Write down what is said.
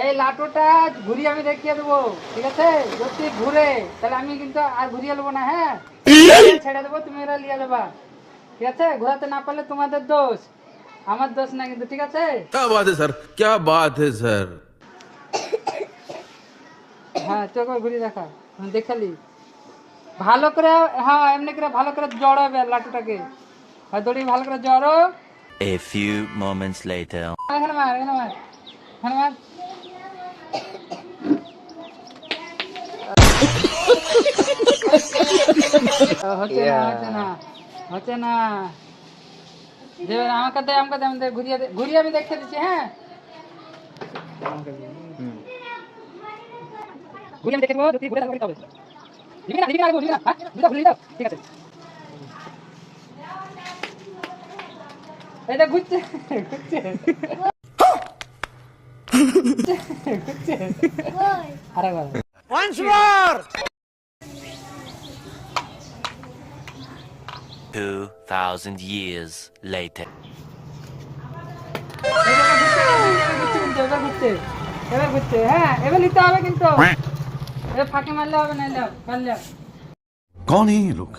এই লাটোটা ঘুরিয়ে আমি দেখিয়ে দেবো, ঠিক আছে? যদি ঘুরে তাহলে আমি কিন্তু আর ঘুরিয়ে নেবো না, হ্যাঁ? ছেড়ে দেবো, তুমি এরা নিয়ে যাবা, ঠিক আছে? ঘোরাতে না পারলে তোমাদের দোষ, আমার দোষ না কিন্তু, ঠিক আছে? क्या बात है सर, क्या बात है सर। হ্যাঁ চোখ ঘুরিয়ে দেখা, দেখালি ভালো করে। হ্যাঁ এমনি করে ভালো করে জড়াবে লাটুটাকে, আর দড়ি ভালো করে জড়ো। A few moments later. এখানে মার, এখানে মার, এখানে মার। হচ্ছে না, হচ্ছে না, হচ্ছে না। দেবে না, আমাকে দে, আমাকে দে, আমি দে, ঘুরিয়ে দে, ঘুরিয়ে আমি দেখে দিচ্ছি, হ্যাঁ? ঘুরিয়ে আমি দেখে দেবো, যদি ঘুরে থাকবে তবে দিবি না, দিবি না, দিবি না, হ্যাঁ? দুটো ঘুরিয়ে দাও, ঠিক আছে? এটা ঘুরছে, ঘুরছে, ঘুরছে, আরেকবার। 2,000 years later. এবার ঘুরছে, এবার ঘুরছে, হ্যাঁ এবার নিতে হবে কিন্তু, এবার ফাঁকে মারলে হবে না, পারলে। कौन है ये लोग?